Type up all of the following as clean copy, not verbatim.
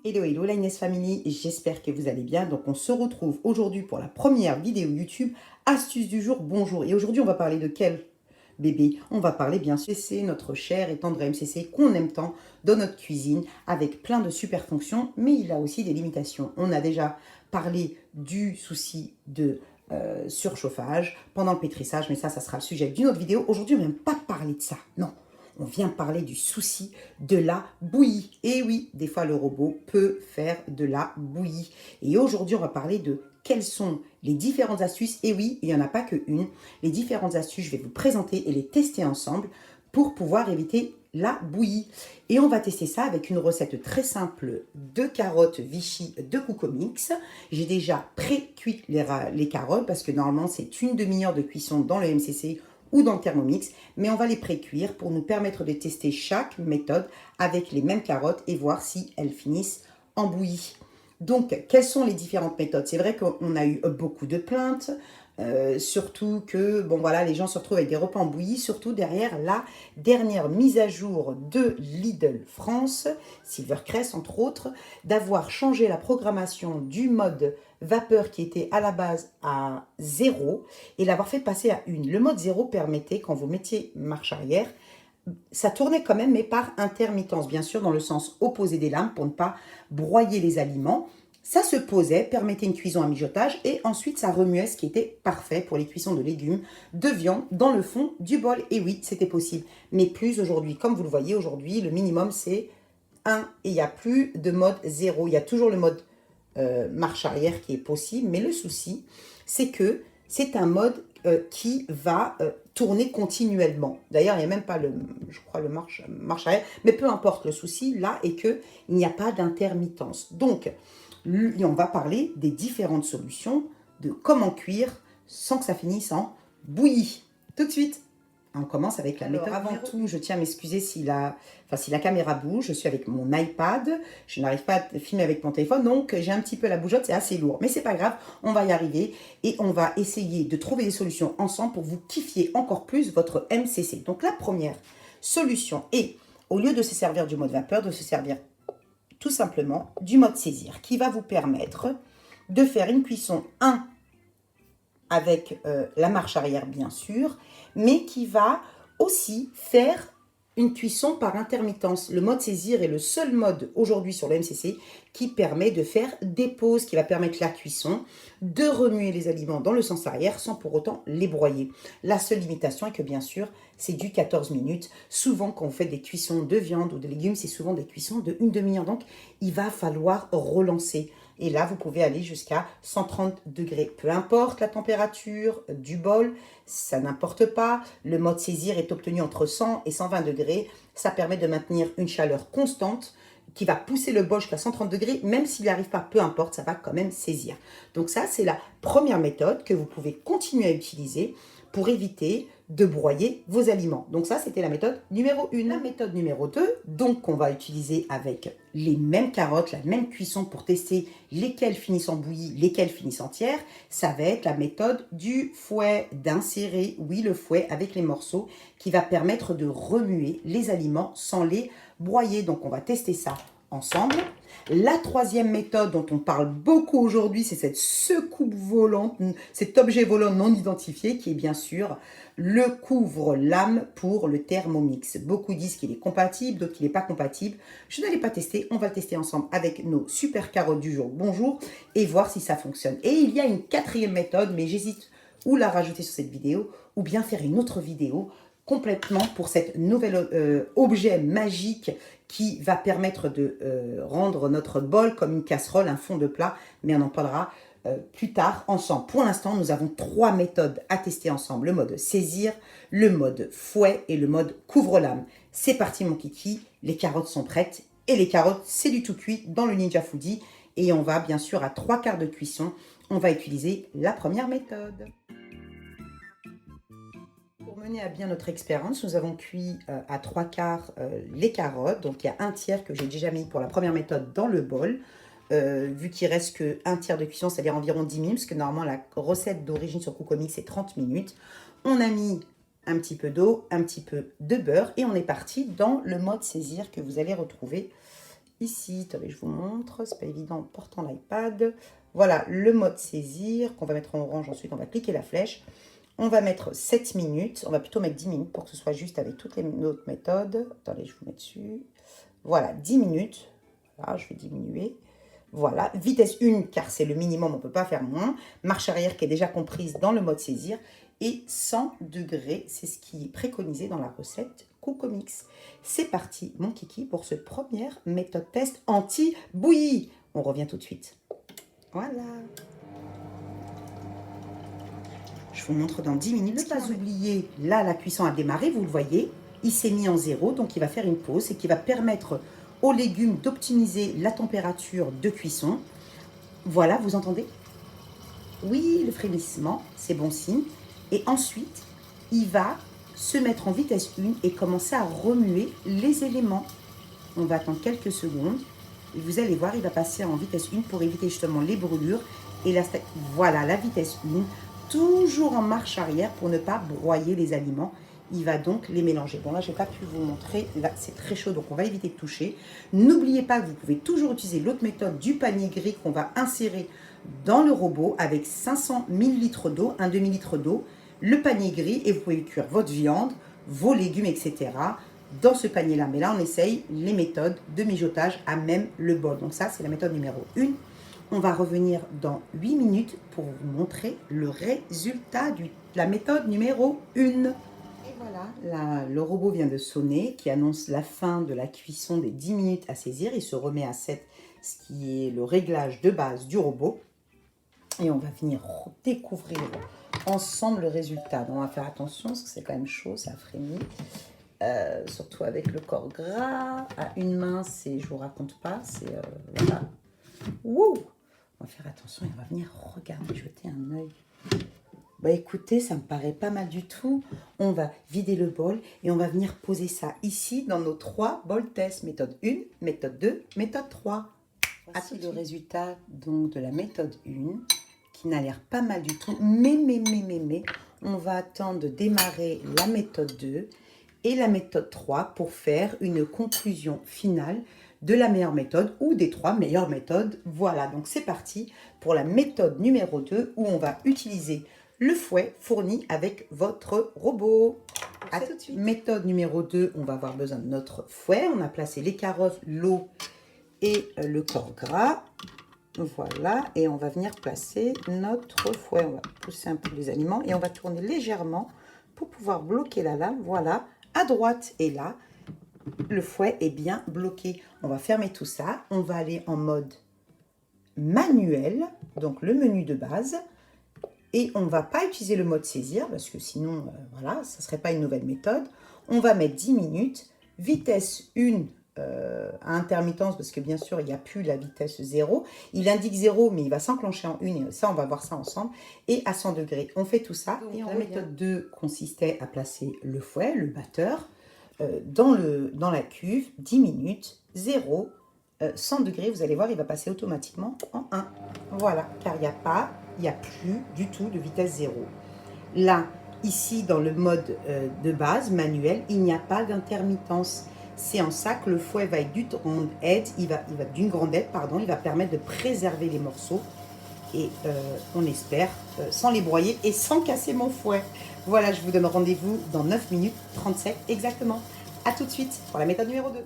Hello, hello, la Inès Family, j'espère que vous allez bien. Donc, on se retrouve aujourd'hui pour la première vidéo YouTube, astuce du jour, bonjour. Et aujourd'hui, on va parler de quel bébé? On va parler bien sûr, c'est notre cher et tendre MCC qu'on aime tant dans notre cuisine, avec plein de super fonctions, mais il a aussi des limitations. On a déjà parlé du souci de surchauffage pendant le pétrissage, mais ça sera le sujet d'une autre vidéo. Aujourd'hui, on ne vient pas parler de ça, non. On vient parler du souci de la bouillie. Et oui, des fois, le robot peut faire de la bouillie. Et aujourd'hui, on va parler de quelles sont les différentes astuces. Et oui, il n'y en a pas qu'une. Les différentes astuces, je vais vous présenter et les tester ensemble pour pouvoir éviter la bouillie. Et on va tester ça avec une recette très simple de carottes Vichy de Cucomix. J'ai déjà pré-cuit les carottes parce que normalement, c'est une demi-heure de cuisson dans le MCC ou dans le Thermomix, mais on va les pré-cuire pour nous permettre de tester chaque méthode avec les mêmes carottes et voir si elles finissent en bouillie. Donc, quelles sont les différentes méthodes? C'est vrai qu'on a eu beaucoup de plaintes, surtout que, bon voilà, les gens se retrouvent avec des repas en bouillie, surtout derrière la dernière mise à jour de Lidl France, Silvercrest entre autres, d'avoir changé la programmation du mode vapeur qui était à la base à 0 et l'avoir fait passer à 1. Le mode 0 permettait, quand vous mettiez marche arrière, ça tournait quand même, mais par intermittence, bien sûr, dans le sens opposé des lames pour ne pas broyer les aliments. Ça se posait, permettait une cuisson à mijotage et ensuite ça remuait, ce qui était parfait pour les cuissons de légumes, de viande dans le fond du bol. Et oui, c'était possible, mais plus aujourd'hui. Comme vous le voyez aujourd'hui, le minimum c'est 1 et il n'y a plus de mode 0. Il y a toujours le mode marche arrière qui est possible, mais le souci, c'est que c'est un mode qui va tourner continuellement. D'ailleurs, il n'y a même pas je crois, le marche arrière, mais peu importe, le souci là est qu'il n'y a pas d'intermittence. Donc, on va parler des différentes solutions de comment cuire sans que ça finisse en bouillie. Tout de suite. On commence avec la méthode. Avant tout, je tiens à m'excuser si la caméra bouge. Je suis avec mon iPad. Je n'arrive pas à filmer avec mon téléphone, donc j'ai un petit peu la bougeotte, c'est assez lourd. Mais c'est pas grave, on va y arriver et on va essayer de trouver des solutions ensemble pour vous kiffier encore plus votre MCC. Donc la première solution est, au lieu de se servir du mode vapeur, de se servir tout simplement du mode saisir, qui va vous permettre de faire une cuisson 1 avec la marche arrière bien sûr, mais qui va aussi faire une cuisson par intermittence. Le mode saisir est le seul mode aujourd'hui sur le MCC qui permet de faire des pauses, qui va permettre la cuisson, de remuer les aliments dans le sens arrière sans pour autant les broyer. La seule limitation est que bien sûr, c'est du 14 minutes. Souvent, quand on fait des cuissons de viande ou de légumes, c'est souvent des cuissons de une demi-heure. Donc, il va falloir relancer. Et là, vous pouvez aller jusqu'à 130 degrés. Peu importe la température du bol, ça n'importe pas. Le mode saisir est obtenu entre 100 et 120 degrés. Ça permet de maintenir une chaleur constante qui va pousser le bol jusqu'à 130 degrés. Même s'il n'y arrive pas, peu importe, ça va quand même saisir. Donc ça, c'est la première méthode que vous pouvez continuer à utiliser pour éviter de broyer vos aliments. Donc ça, c'était la méthode numéro 1. La méthode numéro 2, donc qu'on va utiliser avec les mêmes carottes, la même cuisson pour tester lesquelles finissent en bouillie, lesquelles finissent entières, ça va être la méthode du fouet, d'insérer, oui, le fouet avec les morceaux qui va permettre de remuer les aliments sans les broyer. Donc on va tester ça ensemble. La troisième méthode dont on parle beaucoup aujourd'hui, c'est cette secoupe volante, cet objet volant non identifié qui est bien sûr le couvre-lame pour le Thermomix. Beaucoup disent qu'il est compatible, d'autres qu'il n'est pas compatible. Je ne l'ai pas testé, on va le tester ensemble avec nos super carottes du jour. Bonjour, et voir si ça fonctionne. Et il y a une quatrième méthode, mais j'hésite ou la rajouter sur cette vidéo, ou bien faire une autre vidéo complètement pour cette nouvelle objet magique qui va permettre de rendre notre bol comme une casserole, un fond de plat, mais on en parlera plus tard ensemble. Pour l'instant, nous avons 3 méthodes à tester ensemble. Le mode saisir, le mode fouet et le mode couvre-lame. C'est parti mon kiki, les carottes sont prêtes. Et les carottes, c'est du tout cuit dans le Ninja Foodi. Et on va bien sûr à 3/4 de cuisson, on va utiliser la première méthode. Pour mener à bien notre expérience, nous avons cuit à 3/4 les carottes. Donc il y a un tiers que j'ai déjà mis pour la première méthode dans le bol. Vu qu'il reste qu'un tiers de cuisson, c'est-à-dire environ 10 minutes, parce que normalement la recette d'origine sur Cucomix c'est 30 minutes. On a mis un petit peu d'eau, un petit peu de beurre et on est parti dans le mode saisir que vous allez retrouver ici, attendez, je vous montre, c'est pas évident en portant l'iPad. Voilà, le mode saisir qu'on va mettre en orange. Ensuite, on va cliquer la flèche. On va mettre 7 minutes. On va plutôt mettre 10 minutes pour que ce soit juste avec toutes les autres méthodes. Attendez, je vous mets dessus. Voilà, 10 minutes. Voilà, je vais diminuer. Voilà, vitesse 1 car c'est le minimum, on ne peut pas faire moins. Marche arrière qui est déjà comprise dans le mode saisir. Et 100 degrés, c'est ce qui est préconisé dans la recette Cocomix. C'est parti, mon kiki, pour ce premier méthode test anti-bouillie. On revient tout de suite. Voilà. Je vous montre dans 10 minutes. Ne pas oublier, là, la cuisson a démarré, vous le voyez. Il s'est mis en 0, donc il va faire une pause et qui va permettre aux légumes d'optimiser la température de cuisson. Voilà, vous entendez? Oui, le frémissement, c'est bon signe. Et ensuite, il va se mettre en vitesse 1 et commencer à remuer les éléments. On va attendre quelques secondes. Et vous allez voir, il va passer en vitesse 1 pour éviter justement les brûlures. Et voilà, la vitesse 1, toujours en marche arrière pour ne pas broyer les aliments. Il va donc les mélanger. Bon, là, je n'ai pas pu vous montrer. Là, c'est très chaud, donc on va éviter de toucher. N'oubliez pas que vous pouvez toujours utiliser l'autre méthode du panier gris qu'on va insérer dans le robot avec 500 ml d'eau, un demi-litre d'eau, le panier gris, et vous pouvez cuire votre viande, vos légumes, etc. dans ce panier-là. Mais là, on essaye les méthodes de mijotage à même le bol. Donc ça, c'est la méthode numéro 1. On va revenir dans 8 minutes pour vous montrer le résultat de la méthode numéro 1. Et voilà, le robot vient de sonner, qui annonce la fin de la cuisson des 10 minutes à saisir. Il se remet à 7, ce qui est le réglage de base du robot. Et on va venir découvrir ensemble le résultat. Donc on va faire attention, parce que c'est quand même chaud, ça frémit. Surtout avec le corps gras. À une main, c'est, je vous raconte pas, c'est, voilà. Wouh! On va faire attention et on va venir regarder, jeter un œil. Bah écoutez, ça me paraît pas mal du tout. On va vider le bol et on va venir poser ça ici dans nos 3 bols test. Méthode 1, méthode 2, méthode 3. Voici le résultat donc de la méthode 1 qui n'a l'air pas mal du tout. Mais, on va attendre de démarrer la méthode 2 et la méthode 3 pour faire une conclusion finale de la meilleure méthode ou des 3 meilleures méthodes. Voilà, donc c'est parti pour la méthode numéro 2 où on va utiliser le fouet fourni avec votre robot. À tout de suite. Méthode numéro 2, on va avoir besoin de notre fouet. On a placé les carottes, l'eau et le corps gras. Voilà, et on va venir placer notre fouet. On va pousser un peu les aliments et on va tourner légèrement pour pouvoir bloquer la lame. Voilà, à droite et là, le fouet est bien bloqué. On va fermer tout ça. On va aller en mode manuel, donc le menu de base. Et on ne va pas utiliser le mode saisir parce que sinon, voilà, ça ne serait pas une nouvelle méthode. On va mettre 10 minutes, vitesse 1 à intermittence parce que bien sûr, il n'y a plus la vitesse 0. Il indique 0, mais il va s'enclencher en 1 et ça, on va voir ça ensemble. Et à 100 degrés, on fait tout ça. Donc, et la méthode 2 consistait à placer le fouet, le batteur, dans la cuve, 10 minutes, 0, 100 degrés, vous allez voir, il va passer automatiquement en 1. Voilà, car il n'y a plus du tout de vitesse 0. Là, ici, dans le mode de base, manuel, il n'y a pas d'intermittence. C'est en ça que le fouet va être d'une grande aide, il va permettre de préserver les morceaux et on espère sans les broyer et sans casser mon fouet. Voilà, je vous donne rendez-vous dans 9 minutes 37 exactement. A tout de suite pour la méthode numéro 2.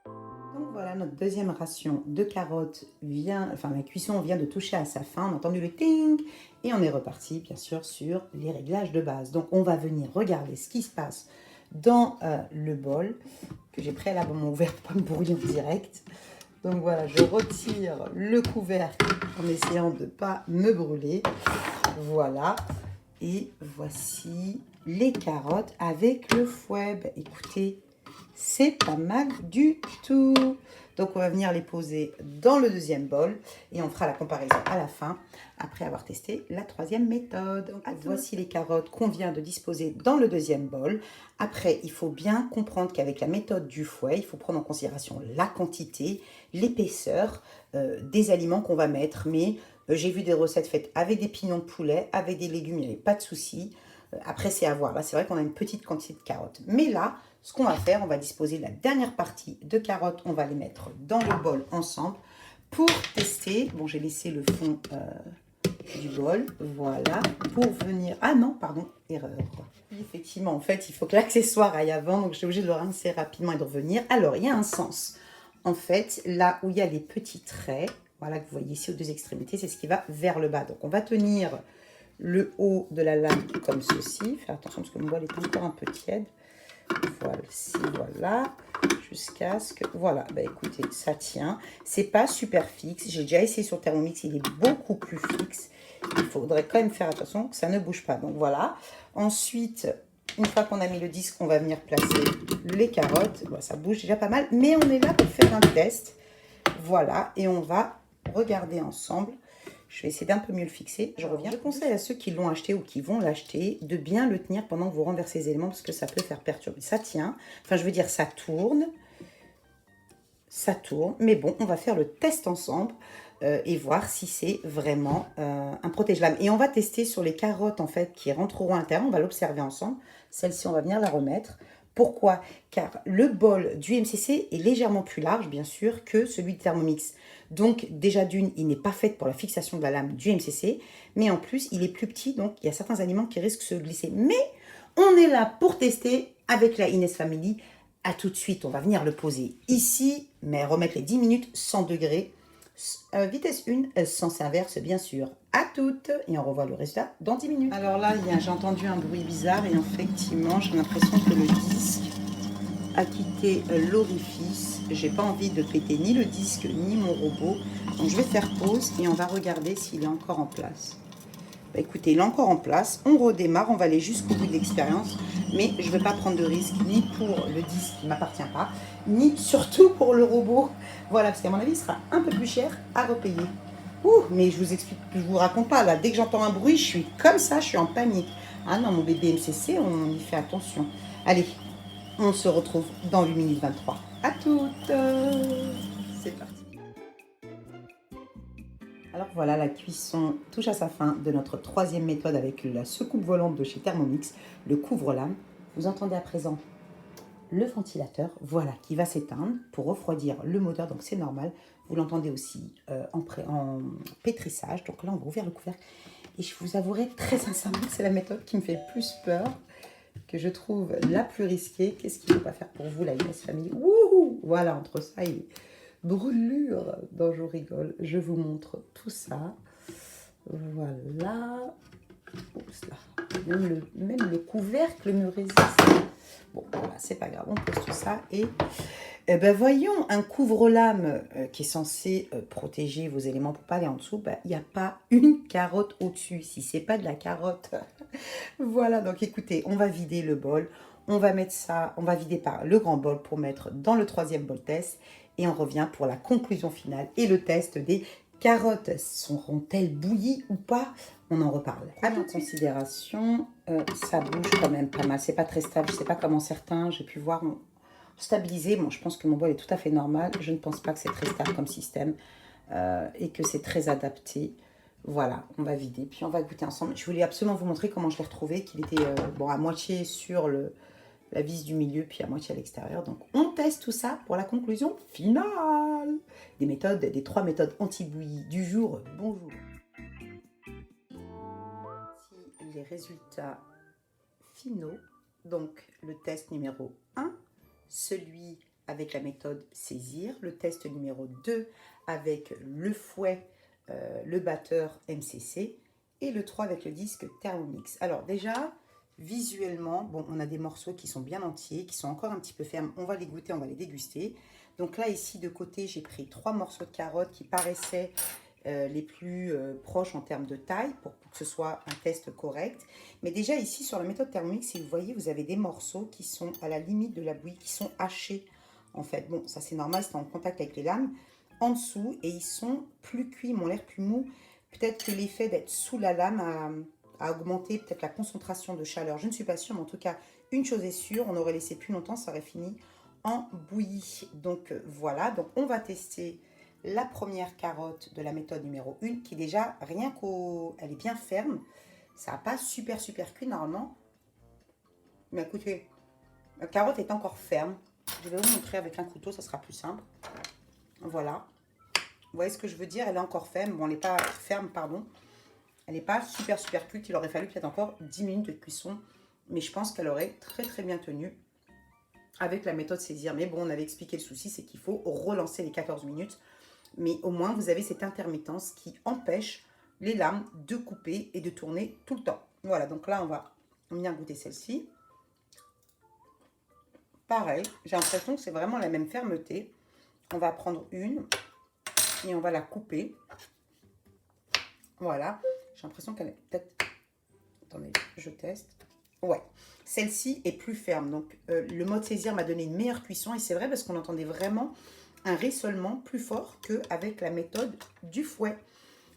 Donc voilà, notre deuxième ration de carottes la cuisson vient de toucher à sa fin. On a entendu le ting et on est reparti bien sûr sur les réglages de base. Donc on va venir regarder ce qui se passe dans le bol que j'ai préalablement ouvert pour ne pas me brûler en direct. Donc voilà, je retire le couvercle en essayant de ne pas me brûler. Voilà. Et voici les carottes avec le fouet. Ben, écoutez, c'est pas mal du tout. Donc on va venir les poser dans le deuxième bol et on fera la comparaison à la fin après avoir testé la troisième méthode. Donc, voici les carottes qu'on vient de disposer dans le deuxième bol. Après, il faut bien comprendre qu'avec la méthode du fouet, il faut prendre en considération la quantité, l'épaisseur des aliments qu'on va mettre. Mais j'ai vu des recettes faites avec des pignons de poulet, avec des légumes, il n'y avait pas de souci. Après, c'est à voir. Là, c'est vrai qu'on a une petite quantité de carottes. Mais là, ce qu'on va faire, on va disposer la dernière partie de carottes. On va les mettre dans le bol ensemble pour tester. Bon, j'ai laissé le fond du bol, voilà, pour venir... Ah non, pardon, erreur. Oui, effectivement, en fait, il faut que l'accessoire aille avant, donc j'ai obligé de le rincer rapidement et de revenir. Alors, il y a un sens. En fait, là où il y a les petits traits, voilà, que vous voyez ici aux deux extrémités, c'est ce qui va vers le bas. Donc, on va tenir le haut de la lame comme ceci. Faire attention parce que mon bol est encore un peu tiède. Voilà, jusqu'à ce que... Voilà, bah écoutez, ça tient. C'est pas super fixe. J'ai déjà essayé sur Thermomix, il est beaucoup plus fixe. Il faudrait quand même faire attention que ça ne bouge pas. Donc voilà. Ensuite, une fois qu'on a mis le disque, on va venir placer les carottes. Bon, ça bouge déjà pas mal, mais on est là pour faire un test. Voilà, et on va regarder ensemble. Je vais essayer d'un peu mieux le fixer. Je reviens. Je conseille à ceux qui l'ont acheté ou qui vont l'acheter de bien le tenir pendant que vous renversez les éléments parce que ça peut faire perturber. Ça tient. Enfin, je veux dire, ça tourne. Ça tourne. Mais bon, on va faire le test ensemble et voir si c'est vraiment un protège-lames. Et on va tester sur les carottes, en fait, qui rentreront à l'intérieur. On va l'observer ensemble. Celle-ci, on va venir la remettre. Pourquoi? Car le bol du MCC est légèrement plus large, bien sûr, que celui de Thermomix. Donc, déjà d'une, il n'est pas fait pour la fixation de la lame du MCC, mais en plus, il est plus petit, donc il y a certains aliments qui risquent de se glisser. Mais on est là pour tester avec la Inès Family. À tout de suite, on va venir le poser ici, mais remettre les 10 minutes 100 degrés. Vitesse 1, sens inverse, bien sûr. À toutes, et on revoit le résultat dans 10 minutes. Alors là, j'ai entendu un bruit bizarre, et effectivement, j'ai l'impression que le disque a quitté l'orifice. J'ai pas envie de péter ni le disque ni mon robot. Donc je vais faire pause et on va regarder s'il est encore en place. Bah, écoutez, il est encore en place. On redémarre, on va aller jusqu'au bout de l'expérience. Mais je ne vais pas prendre de risque ni pour le disque qui ne m'appartient pas, ni surtout pour le robot. Voilà, parce qu'à mon avis, il sera un peu plus cher à repayer. Ouh, mais je vous explique, je vous raconte pas. Là, dès que j'entends un bruit, je suis comme ça, je suis en panique. Ah non, mon bébé MCC, on y fait attention. Allez, on se retrouve dans 8 minutes 23. À toutes. C'est parti. Alors voilà, la cuisson touche à sa fin de notre troisième méthode avec la secoupe volante de chez Thermomix, le couvre-lame. Vous entendez à présent le ventilateur, voilà, qui va s'éteindre pour refroidir le moteur, donc c'est normal. Vous l'entendez aussi en pétrissage, donc là on va ouvrir le couvercle. Et je vous avouerai très sincèrement que c'est la méthode qui me fait le plus peur, que je trouve la plus risquée. Qu'est-ce qu'il ne faut pas faire pour vous, la Inès Family? Wouhou! Voilà, entre ça et brûlure, dont je rigole, je vous montre tout ça. Voilà. Oups, là. Même le couvercle me résiste. Bon, voilà, c'est pas grave, on pose tout ça. Et ben voyons, un couvre-lame qui est censé protéger vos éléments pour pas aller en dessous, ben, il n'y a pas une carotte au-dessus, si c'est pas de la carotte. Voilà, donc écoutez, on va vider le bol. On va mettre ça, on va vider par le grand bol pour mettre dans le troisième bol test. Et on revient pour la conclusion finale et le test des carottes. Seront-elles bouillies ou pas? On en reparle. À toute considération, ça bouge quand même pas mal. C'est pas très stable. Je sais pas comment certains, j'ai pu voir, ont stabilisé. Bon, je pense que mon bol est tout à fait normal. Je ne pense pas que c'est très stable comme système et que c'est très adapté. Voilà, on va vider, puis on va goûter ensemble. Je voulais absolument vous montrer comment je l'ai retrouvé, qu'il était bon, à moitié sur la vis du milieu, puis à moitié à l'extérieur. Donc, on teste tout ça pour la conclusion finale des 3 méthodes anti-bouillie du jour. Bonjour. Voici les résultats finaux. Donc, le test numéro 1, celui avec la méthode saisir. Le test numéro 2 avec le fouet, le batteur MCC. Et le 3 avec le disque Thermomix. Alors déjà, visuellement, bon, on a des morceaux qui sont bien entiers, qui sont encore un petit peu fermes. On va les goûter, on va les déguster. Donc là, ici, de côté, j'ai pris 3 morceaux de carottes qui paraissaient les plus proches en termes de taille pour que ce soit un test correct. Mais déjà, ici, sur la méthode Thermomix, si vous voyez, vous avez des morceaux qui sont à la limite de la bouillie, qui sont hachés, en fait. Bon, ça, c'est normal, c'est en contact avec les lames en dessous et ils sont plus cuits, ils m'ont l'air plus mous. Peut-être que l'effet d'être sous la lame a augmenté peut-être la concentration de chaleur. Je ne suis pas sûre, mais en tout cas, une chose est sûre, on aurait laissé plus longtemps, ça aurait fini en bouillie. Donc voilà, donc on va tester la première carotte de la méthode numéro 1, qui déjà, rien qu'elle est bien ferme. Ça n'a pas super cuit normalement. Mais écoutez, La carotte est encore ferme. Je vais vous montrer avec un couteau, ça sera plus simple. Voilà. Vous voyez ce que je veux dire? Elle est encore ferme. Bon, elle n'est pas ferme, pardon. Elle n'est pas super super cuite. Il aurait fallu peut-être encore 10 minutes de cuisson. Mais je pense qu'elle aurait très très bien tenu avec la méthode saisir. Mais bon, on avait expliqué le souci, c'est qu'il faut relancer les 14 minutes. Mais au moins, vous avez cette intermittence qui empêche les lames de couper et de tourner tout le temps. Voilà, donc là, on va bien goûter celle-ci. Pareil, j'ai l'impression que c'est vraiment la même fermeté. On va prendre une et on va la couper. Voilà, j'ai l'impression qu'elle est peut-être... Attendez, je teste. Ouais, celle-ci est plus ferme. Donc, le mode saisir m'a donné une meilleure cuisson. Et c'est vrai parce qu'on entendait vraiment un rissolement plus fort qu'avec la méthode du fouet.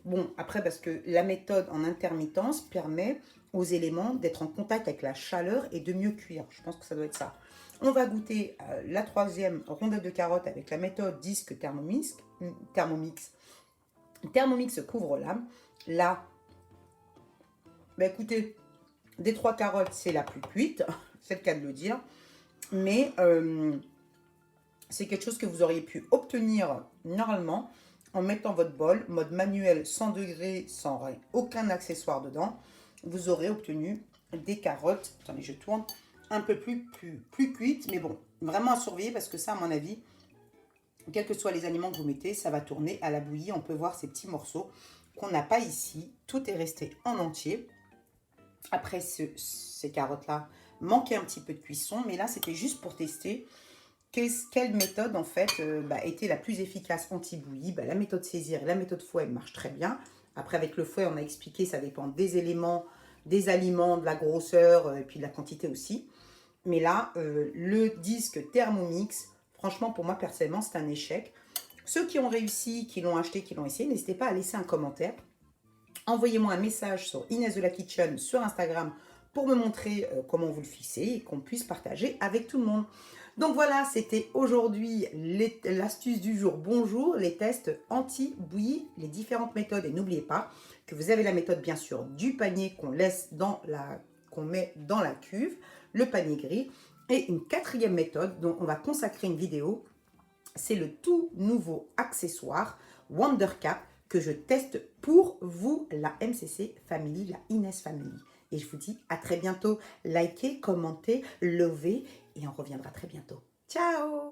Bon, après, parce que la méthode en intermittence permet aux éléments d'être en contact avec la chaleur et de mieux cuire. Je pense que ça doit être ça. On va goûter la troisième rondelle de carotte avec la méthode disque Thermomix. Thermomix couvre-lame. Là, bah écoutez, des 3 carottes, c'est la plus cuite, c'est le cas de le dire. Mais c'est quelque chose que vous auriez pu obtenir normalement en mettant votre bol, mode manuel 100 degrés, sans rien, aucun accessoire dedans. Vous aurez obtenu des carottes, attendez, je tourne, un peu plus cuites. Mais bon, vraiment à surveiller parce que ça, à mon avis, quels que soient les aliments que vous mettez, ça va tourner à la bouillie. On peut voir ces petits morceaux qu'on n'a pas ici. Tout est resté en entier. Après, ces carottes-là manquaient un petit peu de cuisson. Mais là, c'était juste pour tester quelle méthode, en fait, était la plus efficace anti-bouillie. La méthode saisir et la méthode fouet marchent très bien. Après, avec le fouet, on a expliqué, ça dépend des éléments, des aliments, de la grosseur et puis de la quantité aussi. Mais là, le disque Thermomix, franchement, pour moi, personnellement, c'est un échec. Ceux qui ont réussi, qui l'ont acheté, qui l'ont essayé, n'hésitez pas à laisser un commentaire. Envoyez-moi un message sur Inès de la Kitchen sur Instagram pour me montrer comment vous le fixez et qu'on puisse partager avec tout le monde. Donc voilà, c'était aujourd'hui l'astuce du jour. Bonjour, les tests anti-bouillie, les différentes méthodes. Et n'oubliez pas que vous avez la méthode, bien sûr, du panier qu'on met dans la cuve, le panier gris. Et une quatrième méthode dont on va consacrer une vidéo, c'est le tout nouveau accessoire Wonder Cap que je teste pour vous, la MCC Family, la Inès Family. Et je vous dis à très bientôt. Likez, commentez, lovez et on reviendra très bientôt. Ciao!